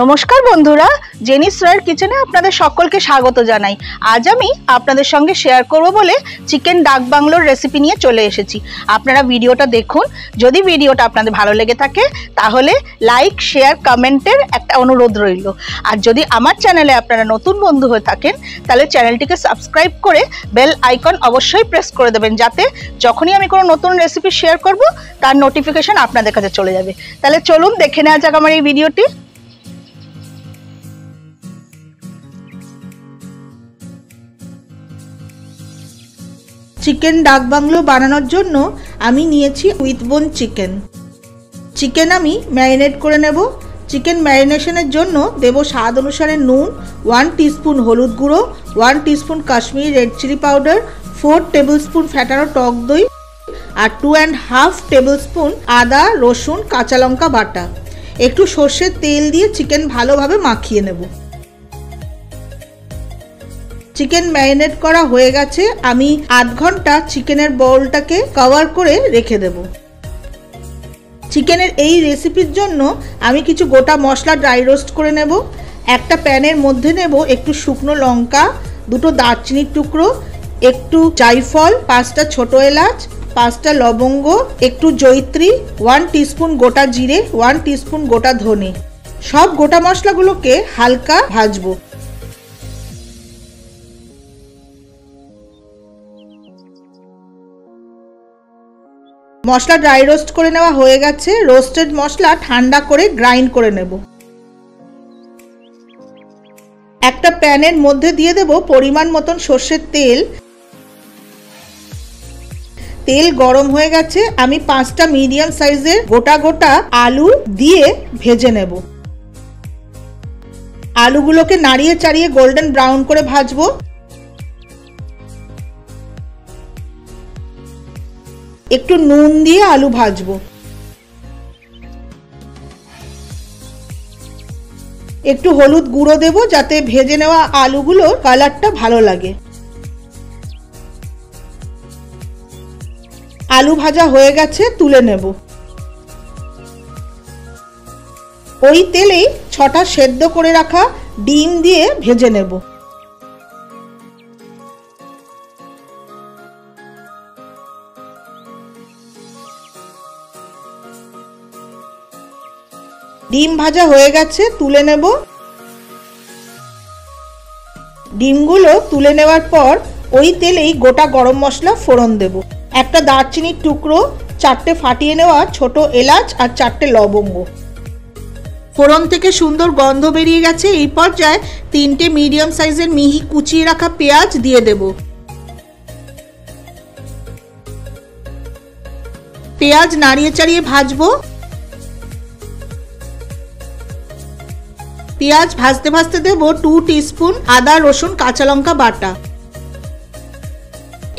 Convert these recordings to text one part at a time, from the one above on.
নমস্কার বন্ধুরা, জেনিস রয়ের কিচেনে আপনাদের সকলকে স্বাগত জানাই। আজ আমি আপনাদের সঙ্গে শেয়ার করব বলে চিকেন ডাক বাংলোর রেসিপি নিয়ে চলে এসেছি। আপনারা ভিডিওটা দেখুন। যদি ভিডিওটা আপনাদের ভালো লেগে থাকে তাহলে লাইক, শেয়ার, কমেন্টের একটা অনুরোধ রইল। আর যদি আমার চ্যানেলে আপনারা নতুন বন্ধু হয়ে থাকেন তাহলে চ্যানেলটিকে সাবস্ক্রাইব করে বেল আইকন অবশ্যই প্রেস করে দেবেন, যাতে যখনই আমি কোনো নতুন রেসিপি শেয়ার করব তার নোটিফিকেশন আপনাদের কাছে চলে যাবে। তাহলে চলুন দেখে নেওয়া যাক আমার এই ভিডিওটি। চিকেন ডাক বাংলো বানানোর জন্য আমি নিয়েছি উইথ বোন চিকেন আমি ম্যারিনেট করে নেব। চিকেন ম্যারিনেশনের জন্য দেব স্বাদ অনুসারে নুন, 1 টিস্পুন হলুদ গুঁড়ো, 1 teaspoon Kashmiri red chilli powder, 4 tablespoon ফ্যাটানো টক দই আর 2.5 টেবিলস্পুন আদা, রসুন, কাঁচা লঙ্কা বাটা। একটু সর্ষের তেল দিয়ে চিকেন ভালোভাবে মাখিয়ে নেব। চিকেন ম্যারিনেট করা হয়ে গেছে। আমি আধ ঘন্টা চিকেনের বোলটাকে কভার করে রেখে দেব। চিকেনের এই রেসিপির জন্য আমি কিছু গোটা মশলা ড্রাই রোস্ট করে নেব। একটা প্যানের মধ্যে নেব একটু শুকনো লঙ্কা, 2টো দারচিনির টুকরো, একটু জায়ফল, 5টা ছোট এলাচ, 5টা লবঙ্গ, একটু জয়িত্রী, 1 টিস্পুন গোটা জিরে, 1 টিস্পুন গোটা ধনে। সব গোটা মশলাগুলোকে হালকা ভাজবো। মশলা ড্রাই রোস্ট করে নেওয়া হয়ে গেছে। রোস্টেড মশলা ঠান্ডা করে গ্রাইন্ড করে নেব। একটা প্যানের মধ্যে দিয়ে দেব পরিমাণ মতন সর্ষের তেল। তেল গরম হয়ে গেছে। আমি 5টা মিডিয়াম সাইজের গোটা গোটা আলু দিয়ে ভেজে নেব। আলুগুলোকে নাড়িয়ে চাড়িয়ে গোল্ডেন ব্রাউন করে ভাজবো। একটু নুন দিয়ে আলু ভাজবো। একটু হলুদ গুঁড়ো দেব যাতে ভেজে নেওয়া আলুগুলোর কালারটা ভালো লাগে। আলু ভাজা হয়ে গেছে, তুলে নেব। ওই তেলেই 6টা সেদ্ধ করে রাখা ডিম দিয়ে ভেজে নেব। ডিম ভাজা হয়ে গেছে, তুলে নেব। ডিমগুলো তুলে নেওয়ার পর ওই তেলেই গোটা গরম মশলা ফোড়ন দেব। একটা দারচিনির টুকরো, 4টে ফাটিয়ে নেওয়া ছোট এলাচ আর 4টে লবঙ্গ। ফোড়ন থেকে সুন্দর গন্ধ বেরিয়ে গেছে। এই পর্যায়ে 3টে মিডিয়াম সাইজের মিহি কুচিয়ে রাখা পেঁয়াজ দিয়ে দেব। পেঁয়াজ নাড়িয়ে চাড়িয়ে ভাজবো। পেঁয়াজ ভাজতে ভাজতে দেব 2 টিস্পুন আদা, রসুন, কাঁচা লঙ্কা বাটা।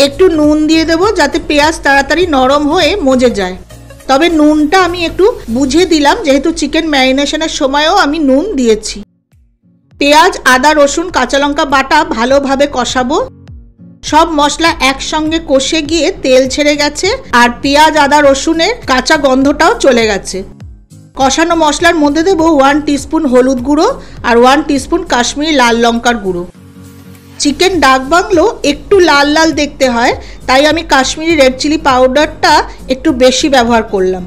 একটু নুন দিয়ে দেব যাতে পেঁয়াজ তাড়াতাড়ি নরম হয়ে মজে যায়। তবে নুনটা আমি একটু বুঝে দিলাম, যেহেতু চিকেন ম্যারিনেশনের সময়ও আমি নুন দিয়েছি। পেঁয়াজ, আদা, রসুন, কাঁচা লঙ্কা বাটা ভালোভাবে কষাবো। সব মশলা একসঙ্গে কষে গিয়ে তেল ছেড়ে গেছে আর পেঁয়াজ, আদা, রসুনের কাঁচা গন্ধটাও চলে গেছে। কষানো মশলার মধ্যে দেব 1 টিস্পুন হলুদ গুঁড়ো আর 1 টিস্পুন কাশ্মীরি লাল লঙ্কার গুঁড়ো। চিকেন ডাক বাংলো একটু লাল লাল দেখতে হয়, তাই আমি কাশ্মীরি রেড চিলি পাউডারটা একটু বেশি ব্যবহার করলাম।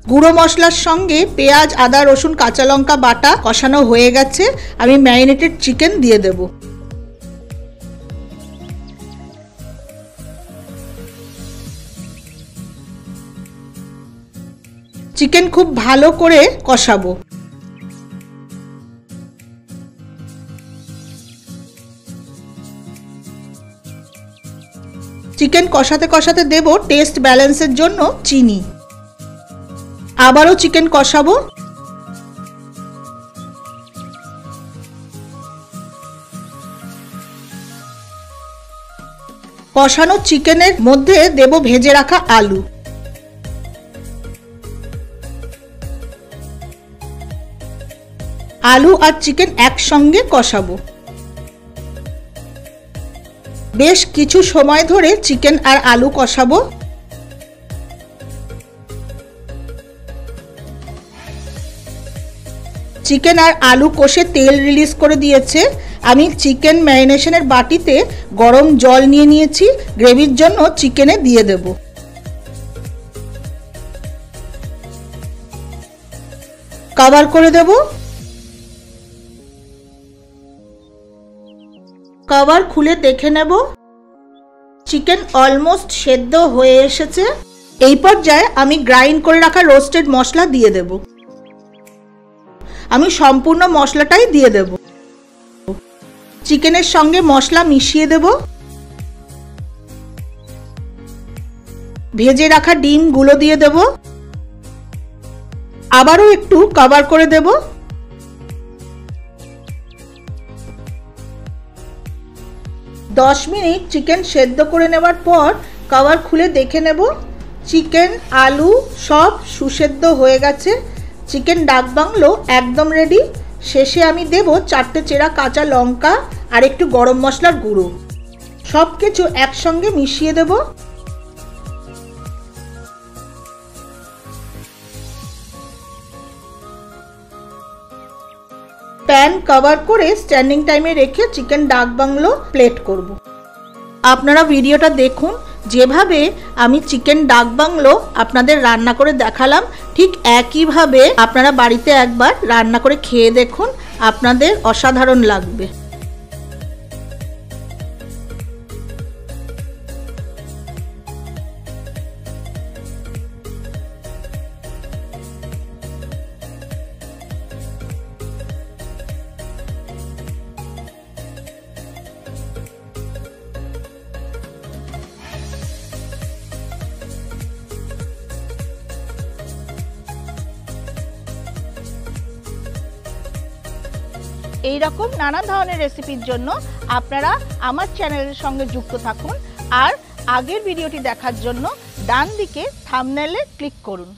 গুঁড়ো মশলার সঙ্গে পেঁয়াজ, আদা, রসুন, কাঁচা লঙ্কা বাটা কষানো হয়ে গেছে। আমি ম্যারিনেটেড চিকেন দিয়ে দেব। চিকেন খুব ভালো করে কষাবো। চিকেন কষাতে কষাতে দেব টেস্ট ব্যালেন্সের জন্য চিনি। আবারও চিকেন কষাবো। কষানো চিকেনের মধ্যে দেব ভেজে রাখা আলু। আলু আর চিকেন একসঙ্গে কষাবো। বেশ কিছু সময় ধরে চিকেন আর আলু কষাবো। চিকেন আর আলু কষে তেল রিলিজ করে দিয়েছে। আমি চিকেন ম্যারিনেশনের বাটিতে গরম জল নিয়ে নিয়েছি, গ্রেভির জন্য চিকেনে দিয়ে দেব। কভার করে দেব। কভার খুলে দেখে নেব, চিকেন অলমোস্ট সেদ্ধ হয়ে এসেছে। এই পর্যায়ে আমি গ্রাইন্ড করে রাখা রোস্টেড মশলা দিয়ে দেব। আমি সম্পূর্ণ মশলাটাই দিয়ে দেব। চিকেনের সঙ্গে মশলা মিশিয়ে দেব। ভেজে রাখা ডিমগুলো দিয়ে দেব। আবারও একটু কভার করে দেব। দশ মিনিট চিকেন সেদ্ধ করে নেওয়ার পর কভার খুলে দেখে নেব, চিকেন আলু সব সুসেদ্ধ হয়ে গেছে। চিকেন ডাক বাংলো একদম রেডি। শেষে আমি দেব 4টে চেরা কাঁচা লঙ্কা আর একটু গরম মশলার গুঁড়ো। সব কিছু একসঙ্গে মিশিয়ে দেব। প্যান কভার করে স্ট্যান্ডিং টাইমে রেখে চিকেন ডাক বাংলো প্লেট করব। আপনারা ভিডিওটা দেখুন, যেভাবে আমি চিকেন ডাক বাংলো আপনাদের রান্না করে দেখালাম ঠিক একইভাবে আপনারা বাড়িতে একবার রান্না করে খেয়ে দেখুন, আপনাদের অসাধারণ লাগবে। এই রকম নানা ধরনের রেসিপির জন্য আপনারা আমার চ্যানেলের সঙ্গে যুক্ত থাকুন আর আগের ভিডিওটি দেখার জন্য ডান দিকে থাম্বনেইলে ক্লিক করুন।